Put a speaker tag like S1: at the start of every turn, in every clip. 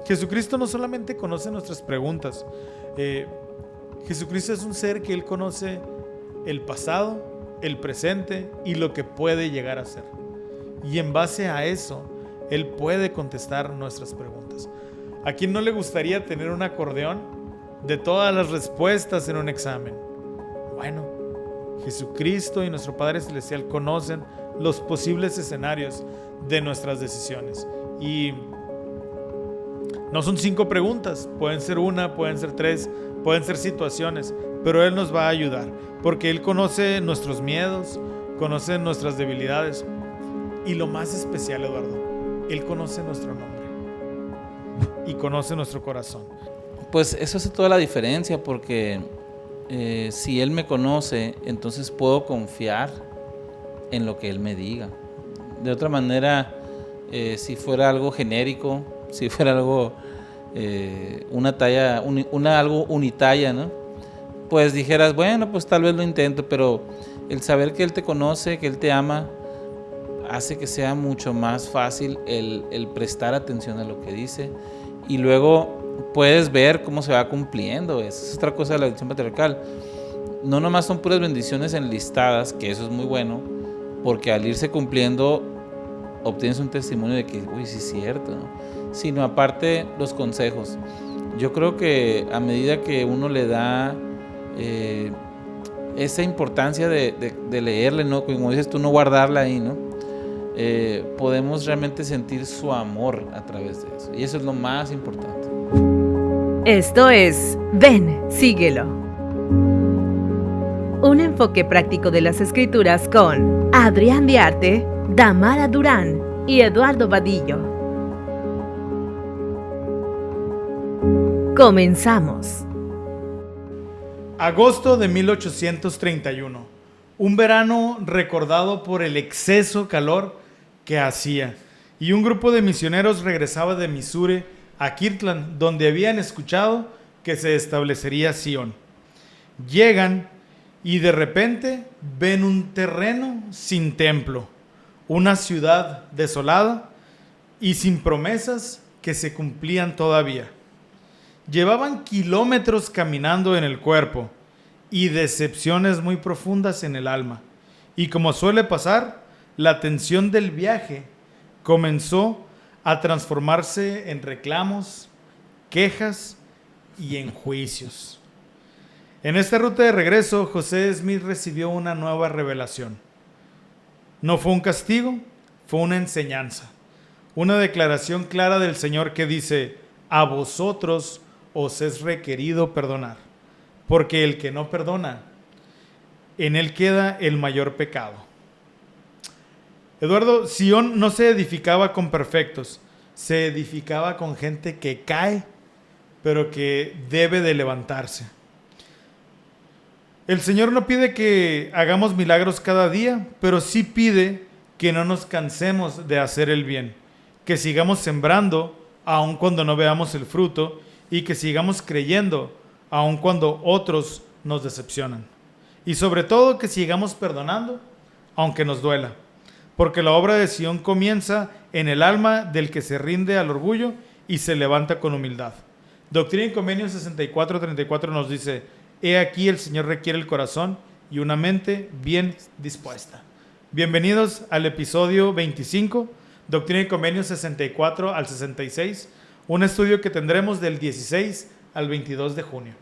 S1: Jesucristo no solamente conoce nuestras preguntas, Jesucristo es un ser que Él conoce el pasado, el presente y lo que puede llegar a ser. Y en base a eso, Él puede contestar nuestras preguntas. ¿A quién no le gustaría tener un acordeón de todas las respuestas en un examen? Bueno, Jesucristo y nuestro Padre Celestial conocen los posibles escenarios de nuestras decisiones. Y no son 5 preguntas, pueden ser 1, pueden ser 3, pueden ser situaciones, pero Él nos va a ayudar, porque Él conoce nuestros miedos, conoce nuestras debilidades y lo más especial, Eduardo, Él conoce nuestro nombre y conoce nuestro corazón.
S2: Pues eso hace toda la diferencia, porque si Él me conoce, entonces puedo confiar en lo que Él me diga. De otra manera, si fuera algo genérico, si fuera algo una talla, algo unitalla, ¿no? Pues dijeras, bueno, pues tal vez lo intento, pero el saber que Él te conoce, que Él te ama, hace que sea mucho más fácil el prestar atención a lo que dice, y luego puedes ver cómo se va cumpliendo. Esa es otra cosa de la bendición patriarcal. No nomás son puras bendiciones enlistadas, que eso es muy bueno, porque al irse cumpliendo obtienes un testimonio de que, uy, sí es cierto, ¿no? Sino aparte los consejos. Yo creo que a medida que uno le da esa importancia de leerle, ¿no? Como dices tú, no guardarla ahí, ¿no? Podemos realmente sentir su amor a través de eso. Y eso es lo más importante.
S3: Esto es Ven, síguelo. Un enfoque práctico de las Escrituras con Adrián Diarte, Damara Durán y Eduardo Vadillo. Comenzamos.
S1: Agosto de 1831. Un verano recordado por el exceso calor que hacía. Y un grupo de misioneros regresaba de Missouri a Kirtland, donde habían escuchado que se establecería Sion. Llegan y de repente ven un terreno sin templo, una ciudad desolada y sin promesas que se cumplían todavía. Llevaban kilómetros caminando en el cuerpo y decepciones muy profundas en el alma. Y como suele pasar, la tensión del viaje comenzó a transformarse en reclamos, quejas y en juicios. En esta ruta de regreso, José Smith recibió una nueva revelación. No fue un castigo, fue una enseñanza. Una declaración clara del Señor que dice: a vosotros os es requerido perdonar, porque el que no perdona, en él queda el mayor pecado. Eduardo, Sion no se edificaba con perfectos, se edificaba con gente que cae, pero que debe de levantarse. El Señor no pide que hagamos milagros cada día, pero sí pide que no nos cansemos de hacer el bien, que sigamos sembrando aun cuando no veamos el fruto, y que sigamos creyendo aun cuando otros nos decepcionan. Y sobre todo que sigamos perdonando aunque nos duela, porque la obra de Sion comienza en el alma del que se rinde al orgullo y se levanta con humildad. Doctrina y Convenios 64:34 nos dice: he aquí el Señor requiere el corazón y una mente bien dispuesta. Bienvenidos al episodio 25, Doctrina y Convenios 64 al 66, un estudio que tendremos del 16 al 22 de junio.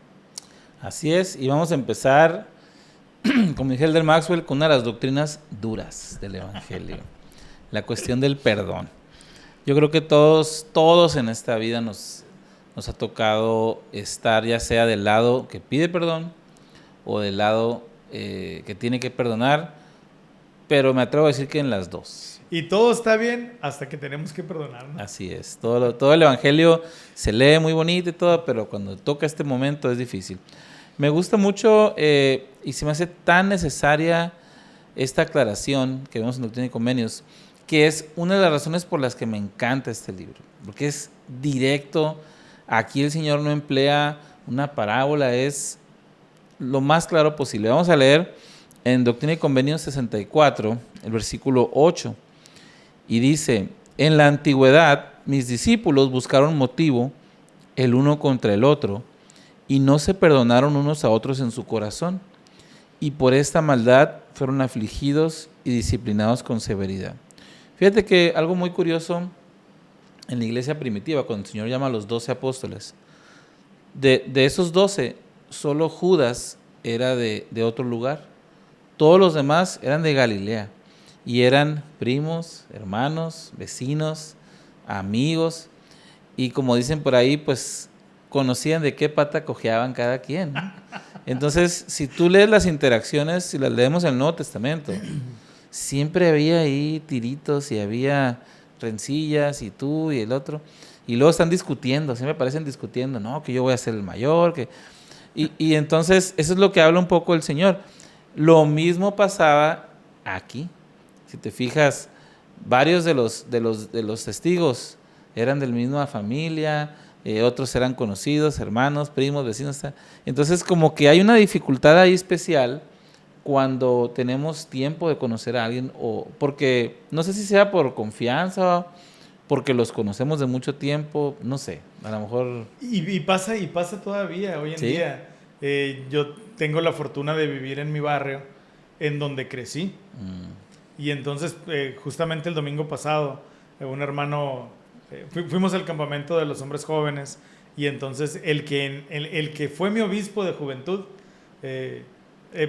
S2: Así es, y vamos a empezar, como dije Elder Maxwell, con una de las doctrinas duras del Evangelio, la cuestión del perdón. Yo creo que todos en esta vida nos ha tocado estar ya sea del lado que pide perdón o del lado que tiene que perdonar, pero me atrevo a decir que en las dos.
S1: Y todo está bien hasta que tenemos que perdonar, ¿no?
S2: Así es, todo el Evangelio se lee muy bonito y todo, pero cuando toca este momento es difícil. Me gusta mucho y se me hace tan necesaria esta aclaración que vemos en Doctrina y Convenios, que es una de las razones por las que me encanta este libro, porque es directo. Aquí el Señor no emplea una parábola, es lo más claro posible. Vamos a leer en Doctrina y Convenios 64, el versículo 8, y dice: En la antigüedad, mis discípulos buscaron motivo el uno contra el otro y no se perdonaron unos a otros en su corazón, y por esta maldad fueron afligidos y disciplinados con severidad. Fíjate que algo muy curioso en la iglesia primitiva, cuando el Señor llama a los 12 apóstoles, de esos 12, solo Judas era de otro lugar. Todos los demás eran de Galilea y eran primos, hermanos, vecinos, amigos, y como dicen por ahí, pues conocían de qué pata cojeaban cada quien, ¿no? Entonces, si tú lees las interacciones, si las leemos en el Nuevo Testamento, siempre había ahí tiritos y había rencillas y tú y el otro, y luego están discutiendo, siempre parecen discutiendo, no, que yo voy a ser el mayor, y entonces eso es lo que habla un poco el Señor. Lo mismo pasaba aquí. Si te fijas, varios de los testigos eran de la misma familia, otros eran conocidos, hermanos, primos, vecinos. Entonces, como que hay una dificultad ahí especial cuando tenemos tiempo de conocer a alguien, o porque no sé si sea por confianza, porque los conocemos de mucho tiempo, no sé, a lo mejor...
S1: Y pasa todavía hoy en
S2: ¿Sí?
S1: día. Yo tengo la fortuna de vivir en mi barrio, en donde crecí. Y entonces, justamente el domingo pasado, un hermano, fuimos al campamento de los hombres jóvenes, y entonces el que fue mi obispo de juventud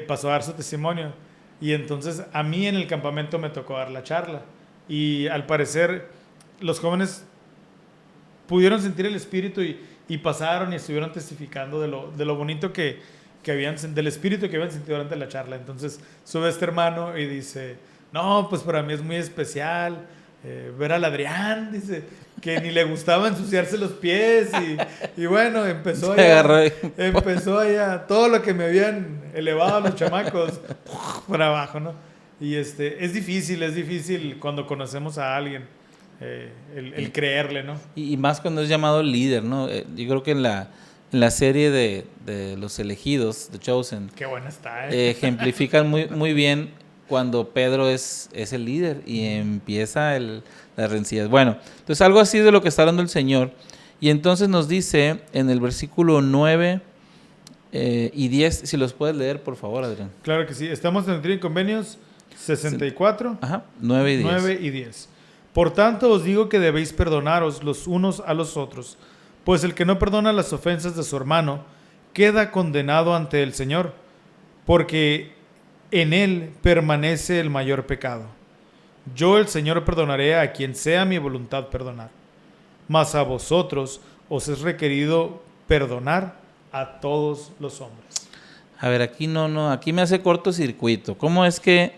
S1: pasó a dar su testimonio. Y entonces a mí en el campamento me tocó dar la charla. Y al parecer los jóvenes pudieron sentir el espíritu y pasaron y estuvieron testificando de lo bonito que habían, del espíritu que habían sentido durante la charla. Entonces sube este hermano y dice, no, pues para mí es muy especial ver al Adrián, dice, que ni le gustaba ensuciarse los pies, y bueno, empezó allá todo lo que me habían elevado los chamacos por abajo, ¿no? Y es difícil cuando conocemos a alguien el creerle, ¿no?
S2: Y más cuando es llamado líder, ¿no? Yo creo que en la serie de Los Elegidos, The Chosen,
S1: qué buena está,
S2: ejemplifican muy bien cuando Pedro es el líder y empieza las rencillas. Bueno, entonces algo así de lo que está hablando el Señor. Y entonces nos dice en el versículo 9 y 10, si los puedes leer, por favor, Adrián.
S1: Claro que sí. Estamos en Doctrina y Convenios 64,
S2: 9 y 10.
S1: 9 y 10. Por tanto os digo que debéis perdonaros los unos a los otros, pues el que no perdona las ofensas de su hermano queda condenado ante el Señor, porque en él permanece el mayor pecado. Yo, el Señor, perdonaré a quien sea mi voluntad perdonar, mas a vosotros os es requerido perdonar a todos los hombres.
S2: A ver, aquí aquí me hace cortocircuito. ¿Cómo es que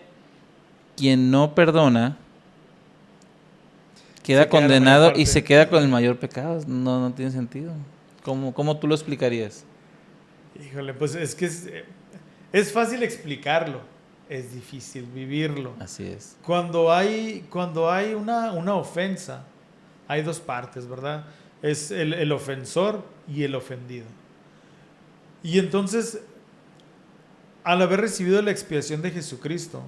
S2: quien no perdona queda condenado y se queda con el mayor pecado? No tiene sentido. ¿Cómo tú lo explicarías?
S1: Híjole, pues es que es fácil explicarlo, es difícil vivirlo.
S2: Así es.
S1: Cuando hay una ofensa, hay dos partes, ¿verdad? Es el ofensor y el ofendido. Y entonces, al haber recibido la expiación de Jesucristo,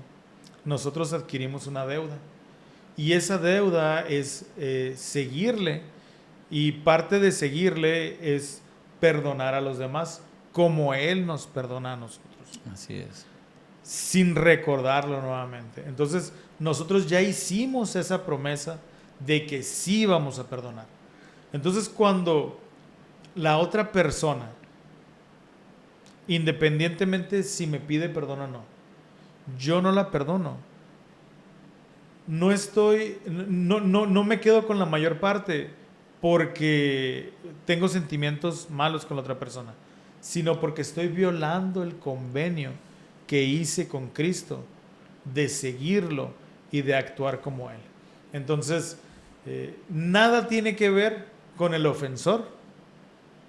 S1: nosotros adquirimos una deuda. Y esa deuda es seguirle, y parte de seguirle es perdonar a los demás, como Él nos perdona a nosotros.
S2: Así es.
S1: Sin recordarlo nuevamente. Entonces, nosotros ya hicimos esa promesa de que sí vamos a perdonar. Entonces, cuando la otra persona, independientemente si me pide perdón o no, yo no la perdono, no me quedo con la mayor parte porque tengo sentimientos malos con la otra persona, sino porque estoy violando el convenio que hice con Cristo de seguirlo y de actuar como Él. Entonces, nada tiene que ver con el ofensor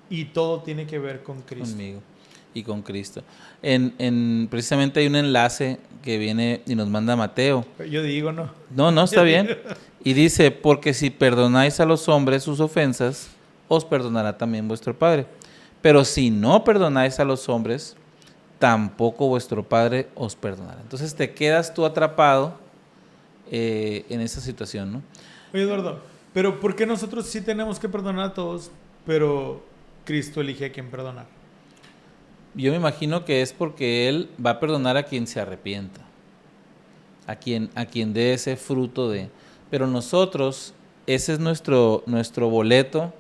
S1: y todo tiene que ver con Cristo.
S2: Conmigo y con Cristo. Precisamente hay un enlace que viene y nos manda Mateo.
S1: Yo digo, no.
S2: No, está bien. Y dice, porque si perdonáis a los hombres sus ofensas, os perdonará también vuestro Padre. Pero si no perdonáis a los hombres, tampoco vuestro Padre os perdonará. Entonces te quedas tú atrapado en esa situación, ¿no?
S1: Oye, Eduardo, pero ¿por qué nosotros sí tenemos que perdonar a todos, pero Cristo elige a quién perdonar?
S2: Yo me imagino que es porque Él va a perdonar a quien se arrepienta, a quien dé ese fruto de... Pero nosotros, ese es nuestro boleto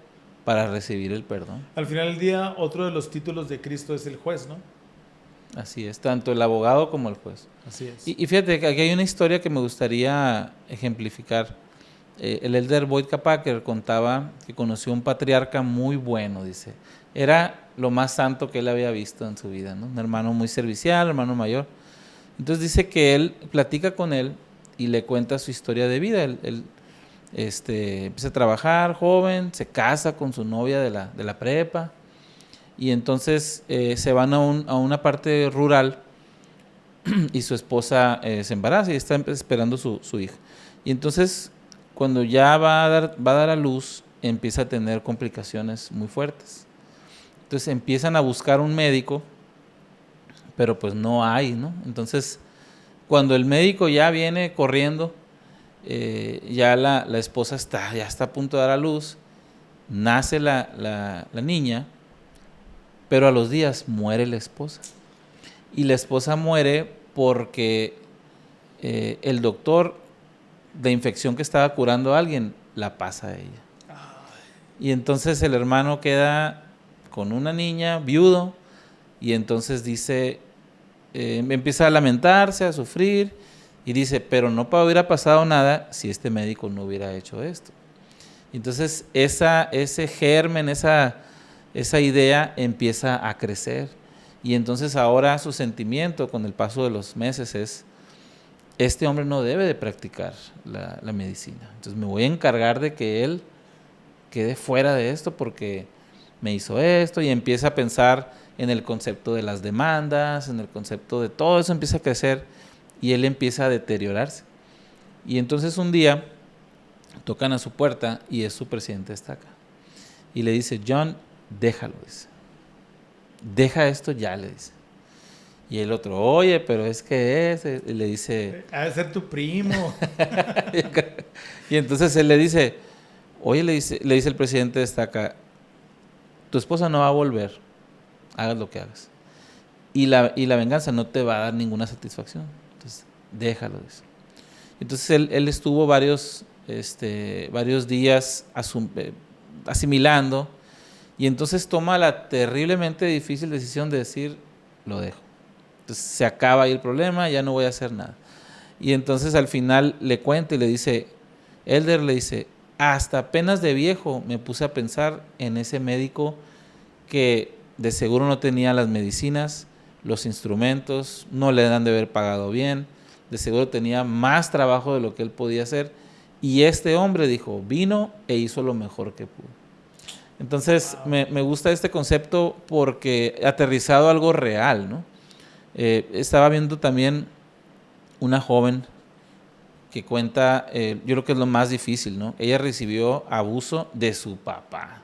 S2: para recibir el perdón.
S1: Al final del día, otro de los títulos de Cristo es el juez, ¿no?
S2: Así es, tanto el abogado como el juez.
S1: Así es.
S2: Y fíjate que aquí hay una historia que me gustaría ejemplificar. El elder Boyd K. Packer contaba que conoció un patriarca muy bueno, dice. Era lo más santo que él había visto en su vida, ¿no? Un hermano muy servicial, hermano mayor. Entonces dice que él platica con él y le cuenta su historia de vida. Él empieza a trabajar joven, se casa con su novia de la prepa y entonces se van a una parte rural y su esposa se embaraza y está esperando su hija. Y entonces cuando ya va a dar a luz, empieza a tener complicaciones muy fuertes. Entonces empiezan a buscar un médico, pero pues no hay, ¿no? Entonces cuando el médico ya viene corriendo, ya la esposa ya está a punto de dar a luz, nace la niña, pero a los días muere la esposa. Y la esposa muere porque el doctor de infección que estaba curando a alguien la pasa a ella. Y entonces el hermano queda con una niña, viudo, y entonces dice, empieza a lamentarse, a sufrir, y dice, pero no hubiera pasado nada si este médico no hubiera hecho esto. Entonces ese germen, esa idea empieza a crecer. Y entonces ahora su sentimiento con el paso de los meses es, este hombre no debe de practicar la medicina. Entonces me voy a encargar de que él quede fuera de esto porque me hizo esto, y empieza a pensar en el concepto de las demandas, en el concepto de todo eso empieza a crecer y él empieza a deteriorarse. Y entonces un día tocan a su puerta y es su presidente estaca. Y le dice, John, déjalo, dice. Deja esto ya, le dice. Y el otro, oye, pero es que y le dice...
S1: Ha de ser tu primo.
S2: Y entonces él le dice, oye, le dice el presidente de estaca, tu esposa no va a volver, hagas lo que hagas. Y la venganza no te va a dar ninguna satisfacción. Entonces, déjalo, dice. Entonces él estuvo varios días asimilando, y entonces toma la terriblemente difícil decisión de decir, lo dejo. Entonces se acaba ahí el problema, ya no voy a hacer nada. Y entonces al final le cuenta y le dice, Elder, le dice, hasta apenas de viejo me puse a pensar en ese médico que de seguro no tenía las medicinas, los instrumentos, no le han de haber pagado bien, de seguro tenía más trabajo de lo que él podía hacer, y este hombre dijo, vino e hizo lo mejor que pudo. Entonces me gusta este concepto porque aterrizado a algo real, ¿no? Estaba viendo también una joven que cuenta, yo creo que es lo más difícil, ¿no? Ella recibió abuso de su papá.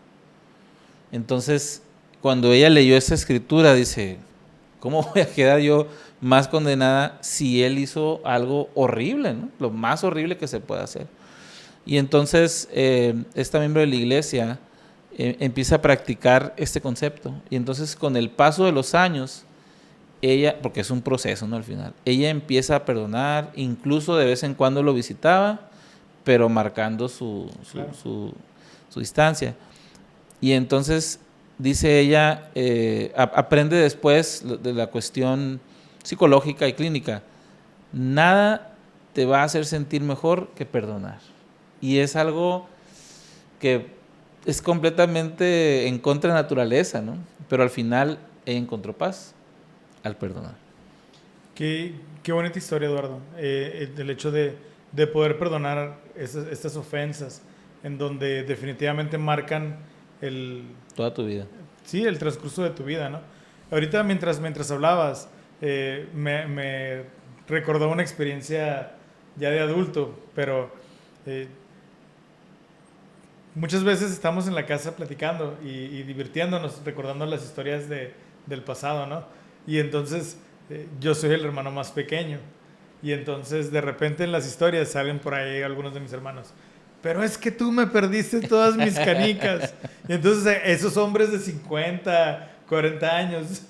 S2: Entonces, cuando ella leyó esa escritura, dice, ¿cómo voy a quedar yo más condenada si él hizo algo horrible, ¿no? Lo más horrible que se puede hacer. Y entonces, esta miembro de la iglesia empieza a practicar este concepto. Y entonces, con el paso de los años, ella, porque es un proceso, ¿no? Al final, ella empieza a perdonar, incluso de vez en cuando lo visitaba, pero marcando su distancia. Y entonces, dice ella, aprende después de la cuestión psicológica y clínica, nada te va a hacer sentir mejor que perdonar. Y es algo que es completamente en contra de la naturaleza, ¿no? Pero al final ella encontró paz al perdonar.
S1: Qué bonita historia, Eduardo. El hecho de poder perdonar estas ofensas en donde definitivamente marcan
S2: toda tu vida.
S1: Sí, el transcurso de tu vida, ¿no? Ahorita mientras hablabas, me recordó una experiencia ya de adulto, pero muchas veces estamos en la casa platicando y divirtiéndonos, recordando las historias del pasado, ¿no? Y entonces yo soy el hermano más pequeño, y entonces de repente en las historias salen por ahí algunos de mis hermanos, pero es que tú me perdiste todas mis canicas. Y entonces esos hombres de 50, 40 años,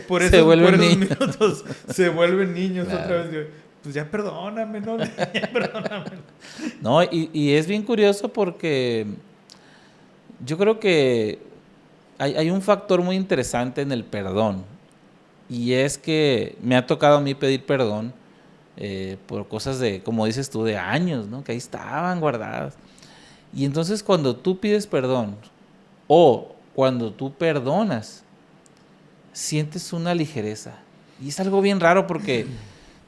S1: por esos minutos se vuelven niños otra vez. Digo, pues ya perdóname, ¿no? Ya perdóname.
S2: No, y es bien curioso porque yo creo que hay un factor muy interesante en el perdón. Y es que me ha tocado a mí pedir perdón por cosas de, como dices tú, de años, ¿no? Que ahí estaban guardadas. Y entonces cuando tú pides perdón o cuando tú perdonas, sientes una ligereza. Y es algo bien raro porque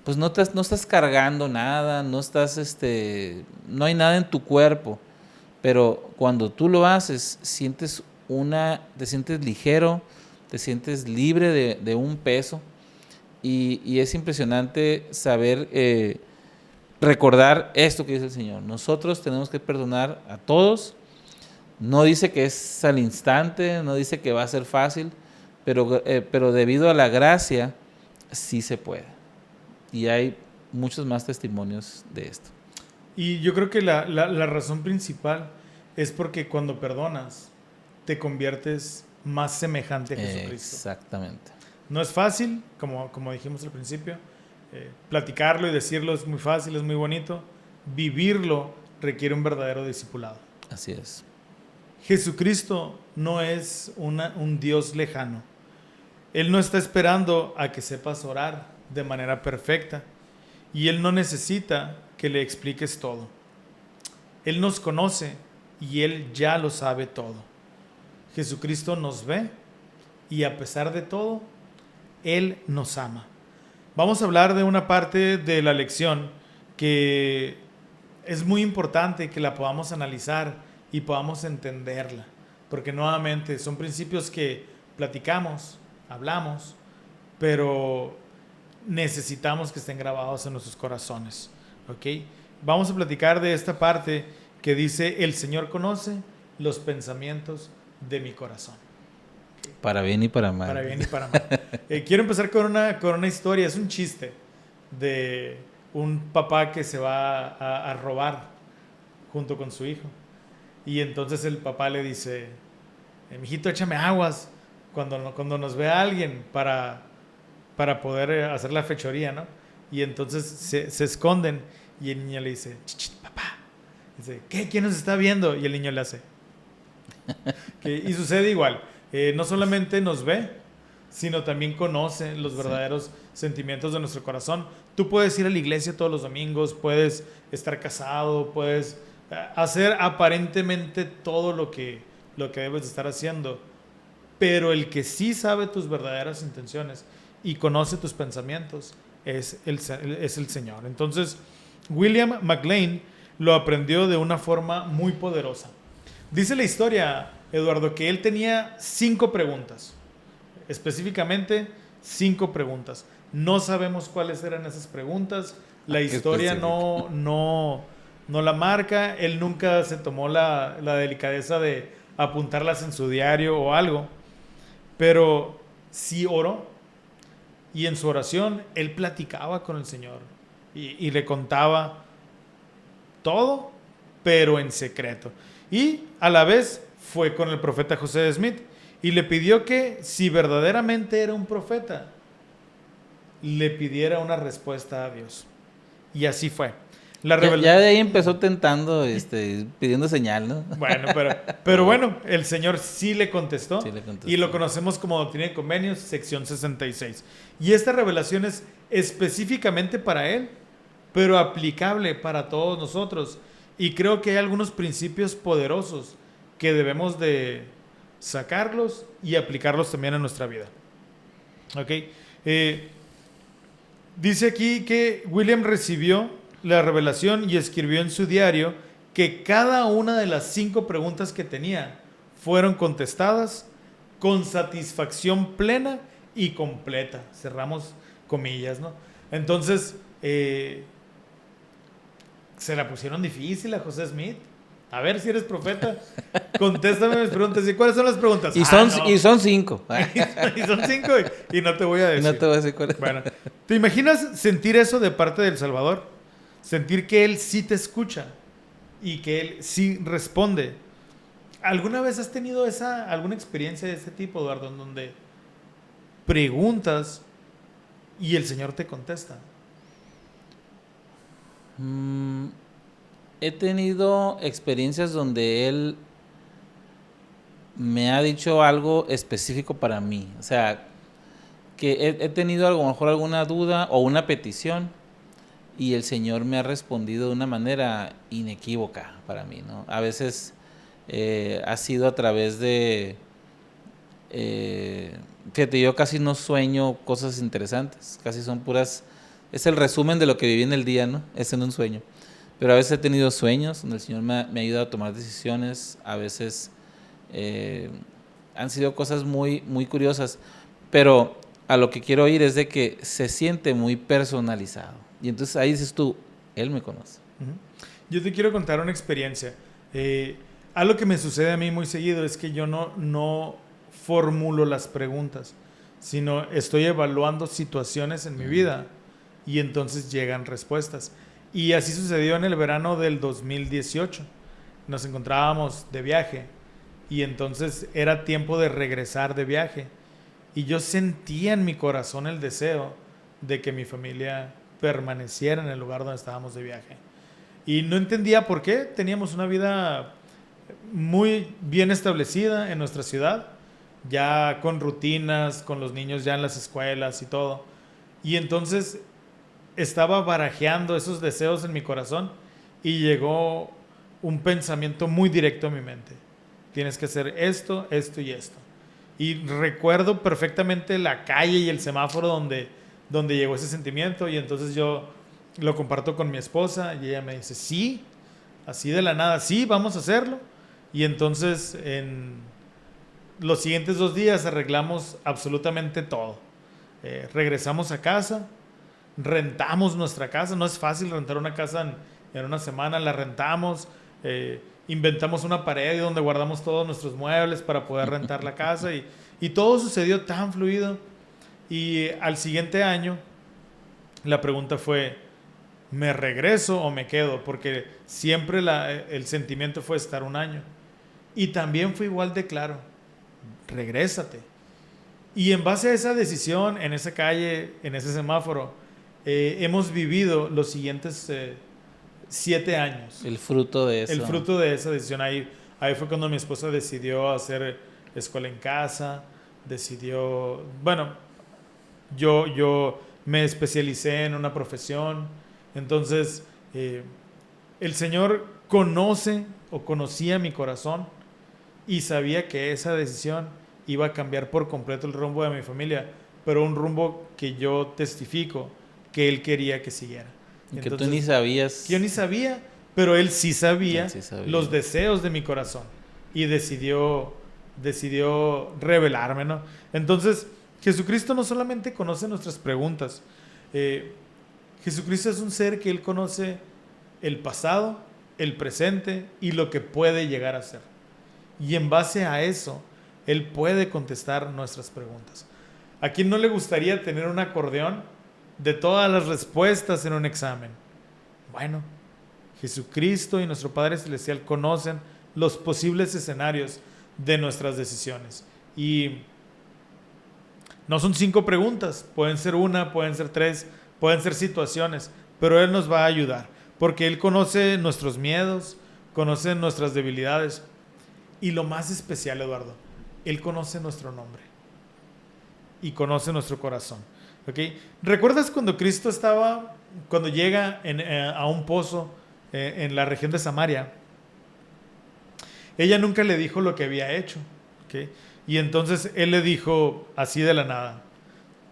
S2: pues no estás cargando nada, no hay nada en tu cuerpo. Pero cuando tú lo haces, te sientes ligero, te sientes libre de un peso. Y es impresionante saber, recordar esto que dice el Señor. Nosotros tenemos que perdonar a todos. No dice que es al instante, no dice que va a ser fácil, pero debido a la gracia, sí se puede. Y hay muchos más testimonios de esto.
S1: Y yo creo que la razón principal es porque cuando perdonas, te conviertes más semejante a Jesucristo.
S2: Exactamente.
S1: No es fácil, como dijimos al principio. Platicarlo y decirlo es muy fácil, es muy bonito. Vivirlo requiere un verdadero discipulado.
S2: Así es.
S1: Jesucristo no es un Dios lejano. Él no está esperando a que sepas orar de manera perfecta. Y Él no necesita que le expliques todo. Él nos conoce y Él ya lo sabe todo. Jesucristo nos ve y a pesar de todo, Él nos ama. Vamos a hablar de una parte de la lección que es muy importante que la podamos analizar y podamos entenderla, porque nuevamente son principios que platicamos, hablamos, pero necesitamos que estén grabados en nuestros corazones, ¿ok? Vamos a platicar de esta parte que dice: el Señor conoce los pensamientos de mi corazón.
S2: Para bien y para mal.
S1: Para bien y para mal. Quiero empezar con una historia. Es un chiste de un papá que se va a robar junto con su hijo. Y entonces el papá le dice: mijito, échame aguas cuando nos vea alguien para poder hacer la fechoría, ¿no? Y entonces se esconden y el niño le dice: papá. Dice: ¿qué? ¿Quién nos está viendo? Y el niño le hace. Y sucede igual. No solamente nos ve, sino también conoce los verdaderos sentimientos de nuestro corazón. Tú puedes ir a la iglesia todos los domingos, puedes estar casado, puedes hacer aparentemente todo lo que debes de estar haciendo, pero el que sí sabe tus verdaderas intenciones y conoce tus pensamientos es el Señor. Entonces, William McLean lo aprendió de una forma muy poderosa. Dice la historia, Eduardo, que él tenía 5 preguntas. Específicamente, 5 preguntas. No sabemos cuáles eran esas preguntas. La historia no la marca. Él nunca se tomó la delicadeza de apuntarlas en su diario o algo. Pero sí oró. Y en su oración, él platicaba con el Señor. Y le contaba todo, pero en secreto. Y a la vez fue con el profeta José Smith y le pidió que, si verdaderamente era un profeta, le pidiera una respuesta a Dios. Y así fue.
S2: Ya de ahí empezó tentando, pidiendo señal, ¿no?
S1: Bueno, pero bueno, el Señor sí le contestó. Y lo conocemos como Doctrina y Convenios, sección 66. Y esta revelación es específicamente para él, pero aplicable para todos nosotros. Y creo que hay algunos principios poderosos que debemos de sacarlos y aplicarlos también en nuestra vida. ¿Ok? Dice aquí que William recibió la revelación y escribió en su diario que cada una de las 5 preguntas que tenía fueron contestadas con satisfacción plena y completa. Cerramos comillas, ¿no? Entonces, se la pusieron difícil a José Smith. A ver si eres profeta. Contéstame mis preguntas. ¿Y cuáles son las preguntas?
S2: Y son 5.
S1: y son 5 y no te voy a decir.
S2: No te voy a decir cuáles.
S1: Bueno, ¿te imaginas sentir eso de parte del Salvador? Sentir que Él sí te escucha y que Él sí responde. ¿Alguna vez has tenido alguna experiencia de este tipo, Eduardo, en donde preguntas y el Señor te contesta?
S2: He tenido experiencias donde Él me ha dicho algo específico para mí. O sea, que he tenido a lo mejor alguna duda o una petición y el Señor me ha respondido de una manera inequívoca para mí, ¿no? A veces ha sido a través de... fíjate, yo casi no sueño cosas interesantes, casi son puras... Es el resumen de lo que viví en el día, ¿no? Es en un sueño. Pero a veces he tenido sueños donde el Señor me ha ayudado a tomar decisiones, a veces han sido cosas muy, muy curiosas, pero a lo que quiero ir es de que se siente muy personalizado. Y entonces ahí dices tú, Él me conoce.
S1: Yo te quiero contar una experiencia. Algo que me sucede a mí muy seguido es que yo no formulo las preguntas, sino estoy evaluando situaciones en mi vida y entonces llegan respuestas. Y así sucedió en el verano del 2018. Nos encontrábamos de viaje y entonces era tiempo de regresar de viaje. Y yo sentía en mi corazón el deseo de que mi familia permaneciera en el lugar donde estábamos de viaje. Y no entendía por qué. Teníamos una vida muy bien establecida en nuestra ciudad, ya con rutinas, con los niños ya en las escuelas y todo. Y entonces estaba barajeando esos deseos en mi corazón y llegó un pensamiento muy directo a mi mente. Tienes que hacer esto, esto y esto. Y recuerdo perfectamente la calle y el semáforo donde llegó ese sentimiento, y entonces yo lo comparto con mi esposa y ella me dice, sí, así de la nada, sí, vamos a hacerlo. Y entonces en los siguientes 2 días arreglamos absolutamente todo. Regresamos a casa, rentamos nuestra casa. No es fácil rentar una casa en una semana. La rentamos, inventamos una pared donde guardamos todos nuestros muebles para poder rentar la casa, y todo sucedió tan fluido. Y al siguiente año la pregunta fue, ¿me regreso o me quedo? Porque siempre el sentimiento fue estar 1 año. Y también fue igual de claro, regrésate. Y en base a esa decisión, en esa calle, en ese semáforo, hemos vivido los siguientes 7 años.
S2: El fruto de eso.
S1: El fruto de esa decisión. Ahí fue cuando mi esposa decidió hacer escuela en casa, decidió... Bueno, yo me especialicé en una profesión. Entonces, el Señor conocía mi corazón y sabía que esa decisión iba a cambiar por completo el rumbo de mi familia, pero un rumbo que yo testifico que Él quería que siguiera.
S2: Y que tú ni sabías.
S1: Yo ni sabía, pero Él sí sabía los deseos de mi corazón y decidió revelarme, ¿no? Entonces, Jesucristo no solamente conoce nuestras preguntas. Jesucristo es un ser que Él conoce el pasado, el presente y lo que puede llegar a ser. Y en base a eso, Él puede contestar nuestras preguntas. ¿A quién no le gustaría tener un acordeón de todas las respuestas en un examen? Bueno, Jesucristo y nuestro Padre Celestial conocen los posibles escenarios de nuestras decisiones. Y no son 5 preguntas, pueden ser 1, pueden ser 3, pueden ser situaciones, pero Él nos va a ayudar, porque Él conoce nuestros miedos, conoce nuestras debilidades, y lo más especial, Eduardo, Él conoce nuestro nombre y conoce nuestro corazón. ¿Okay? ¿Recuerdas cuando Cristo cuando llega a un pozo en la región de Samaria? Ella nunca le dijo lo que había hecho. ¿Okay? Y entonces Él le dijo así de la nada,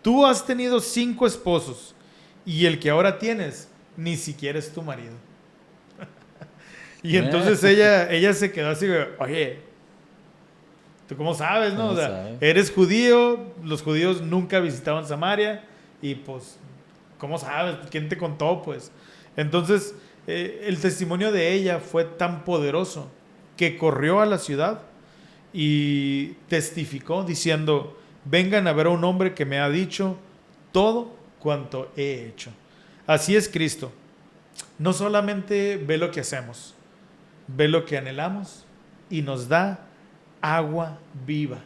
S1: tú has tenido 5 esposos y el que ahora tienes ni siquiera es tu marido. Y entonces ella se quedó así, oye, ¿tú cómo sabes, no? O sea, eres judío, los judíos nunca visitaban Samaria, y pues, ¿cómo sabes? ¿Quién te contó, pues? Entonces, el testimonio de ella fue tan poderoso que corrió a la ciudad y testificó diciendo, vengan a ver a un hombre que me ha dicho todo cuanto he hecho. Así es Cristo. No solamente ve lo que hacemos, ve lo que anhelamos y nos da agua viva.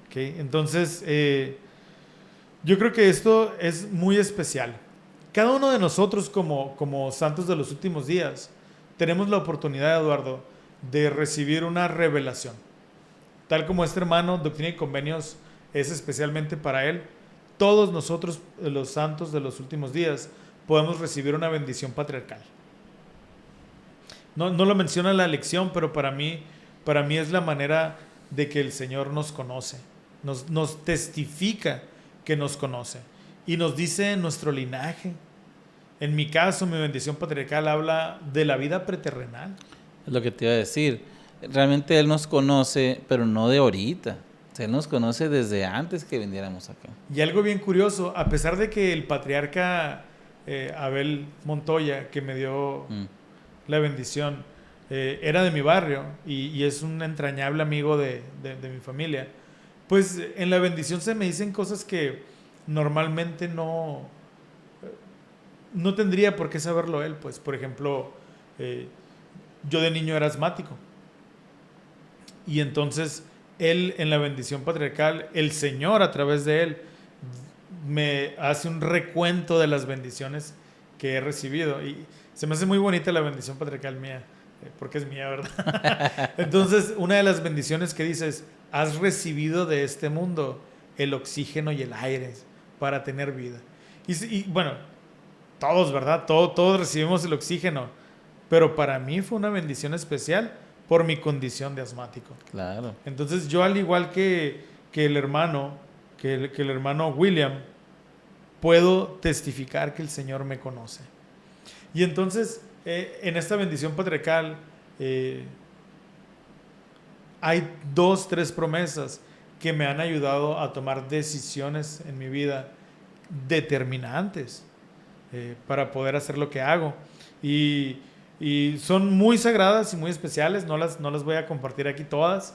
S1: ¿Okay? Entonces, yo creo que esto es muy especial. Cada uno de nosotros como santos de los últimos días tenemos la oportunidad, Eduardo, de recibir una revelación. Tal como este hermano, Doctrina y Convenios es especialmente para él, todos nosotros, los santos de los últimos días, podemos recibir una bendición patriarcal. No lo menciona la lección, pero para mí es la manera de que el Señor nos conoce, nos testifica que nos conoce y nos dice nuestro linaje. En mi caso, mi bendición patriarcal habla de la vida preterrenal.
S2: Es lo que te iba a decir. Realmente Él nos conoce, pero no de ahorita. O sea, Él nos conoce desde antes que viniéramos acá.
S1: Y algo bien curioso, a pesar de que el patriarca Abel Montoya, que me dio la bendición, era de mi barrio y es un entrañable amigo de mi familia, pues en la bendición se me dicen cosas que normalmente no tendría por qué saberlo él. Pues, por ejemplo, yo de niño era asmático. Y entonces él, en la bendición patriarcal, el Señor a través de él me hace un recuento de las bendiciones que he recibido. Y se me hace muy bonita la bendición patriarcal mía, porque es mía, ¿verdad? Entonces, una de las bendiciones que dice es: has recibido de este mundo el oxígeno y el aire para tener vida. Y bueno, todos, ¿verdad? Todos recibimos el oxígeno, pero para mí fue una bendición especial por mi condición de asmático.
S2: Claro.
S1: Entonces yo, al igual que el hermano William, puedo testificar que el Señor me conoce. Y entonces, en esta bendición patriarcal, hay 2-3 promesas que me han ayudado a tomar decisiones en mi vida determinantes para poder hacer lo que hago. Y son muy sagradas y muy especiales. No las voy a compartir aquí todas,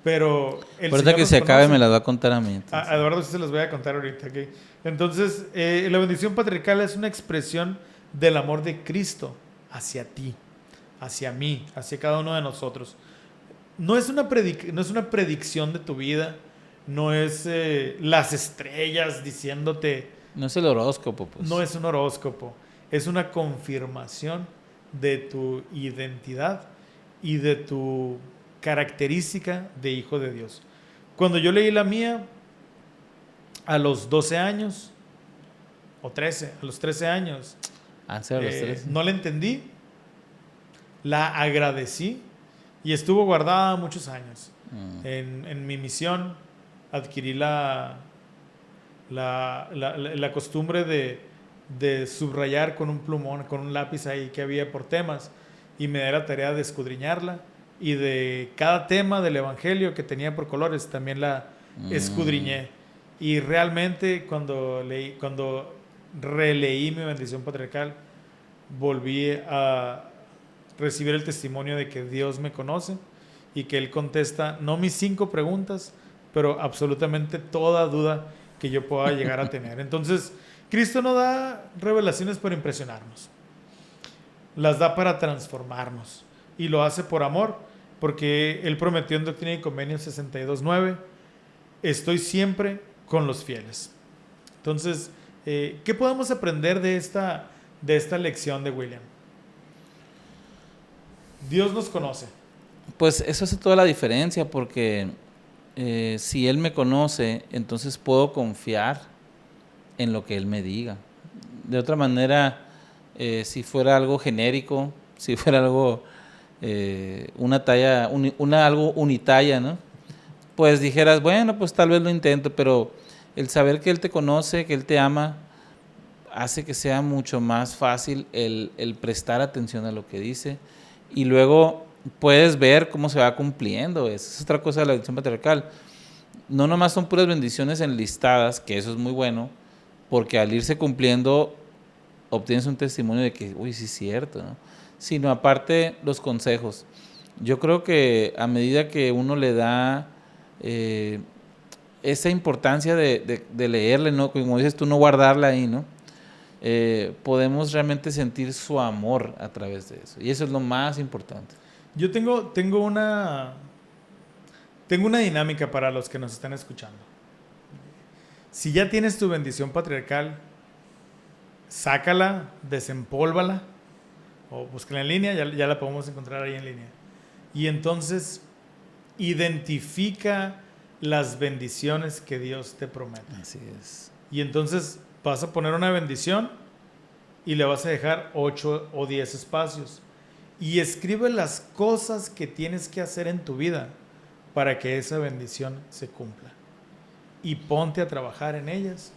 S1: pero
S2: ahorita que se acabe me las va a contar a mí.
S1: A Eduardo sí se las voy a contar ahorita. ¿Okay? Entonces, la bendición patriarcal es una expresión del amor de Cristo hacia ti, hacia mí, hacia cada uno de nosotros. No es una predicción de tu vida, no es las estrellas diciéndote.
S2: No es el horóscopo, pues.
S1: No es un horóscopo, es una confirmación de tu identidad y de tu característica de hijo de Dios. Cuando yo leí la mía a los 12 años o 13, a los 13 años, no la entendí, la agradecí y estuvo guardada muchos años. En mi misión adquirí la costumbre de subrayar con un plumón, con un lápiz ahí que había por temas, y me di la tarea de escudriñarla, y de cada tema del evangelio que tenía por colores también la escudriñé. Y realmente cuando releí mi bendición patriarcal, volví a recibir el testimonio de que Dios me conoce y que Él contesta no mis 5 preguntas, pero absolutamente toda duda que yo pueda llegar a tener. Entonces, Cristo no da revelaciones para impresionarnos, las da para transformarnos, y lo hace por amor, porque Él prometió en Doctrina y Convenios 62:9: estoy siempre con los fieles. Entonces, ¿qué podemos aprender de esta lección de William? Dios nos conoce.
S2: Pues eso hace toda la diferencia, porque si Él me conoce, entonces puedo confiar en lo que Él me diga. De otra manera, si fuera algo genérico, si fuera algo, una talla, algo unitalla, ¿no? Pues dijeras, bueno, pues tal vez lo intento, pero el saber que Él te conoce, que Él te ama, hace que sea mucho más fácil el prestar atención a lo que dice, y luego puedes ver cómo se va cumpliendo. Esa es otra cosa de la bendición patriarcal. No nomás son puras bendiciones enlistadas, que eso es muy bueno, porque al irse cumpliendo obtienes un testimonio de que, uy, sí es cierto, ¿no? Sino aparte los consejos. Yo creo que a medida que uno le da esa importancia de leerle, ¿no? Como dices tú, no guardarla ahí, ¿no? Podemos realmente sentir su amor a través de eso. Y eso es lo más importante.
S1: Yo tengo una dinámica para los que nos están escuchando. Si ya tienes tu bendición patriarcal, sácala, desempólvala, o búscala en línea, ya la podemos encontrar ahí en línea. Y entonces, identifica las bendiciones que Dios te promete.
S2: Así es.
S1: Y entonces vas a poner una bendición y le vas a dejar 8 o 10 espacios. Y escribe las cosas que tienes que hacer en tu vida para que esa bendición se cumpla. Y ponte a trabajar en ellas.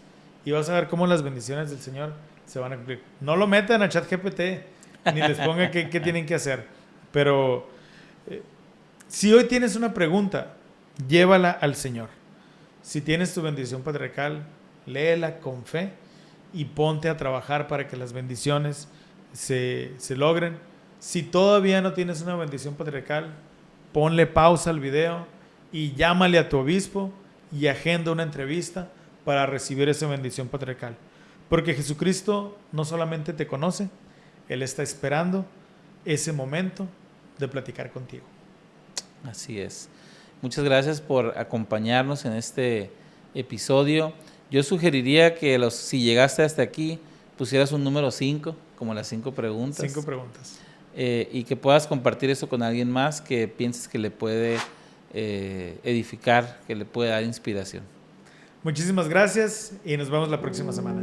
S1: Y vas a ver cómo las bendiciones del Señor se van a cumplir. No lo metan a ChatGPT, ni les pongan qué tienen que hacer. Pero si hoy tienes una pregunta, llévala al Señor. Si tienes tu bendición patriarcal, léela con fe y ponte a trabajar para que las bendiciones se logren. Si todavía no tienes una bendición patriarcal, ponle pausa al video y llámale a tu obispo y agenda una entrevista para recibir esa bendición patriarcal. Porque Jesucristo no solamente te conoce, Él está esperando ese momento de platicar contigo.
S2: Así es. Muchas gracias por acompañarnos en este episodio. Yo sugeriría que si llegaste hasta aquí, pusieras un número 5, como las 5 preguntas.
S1: 5 preguntas.
S2: Y que puedas compartir eso con alguien más que pienses que le puede edificar, que le puede dar inspiración.
S1: Muchísimas gracias y nos vemos la próxima semana.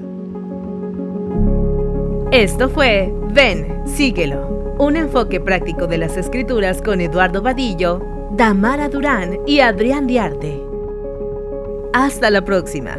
S3: Esto fue Ven, síguelo. Un enfoque práctico de las Escrituras con Eduardo Vadillo, Damara Durán y Adrián Diarte. Hasta la próxima.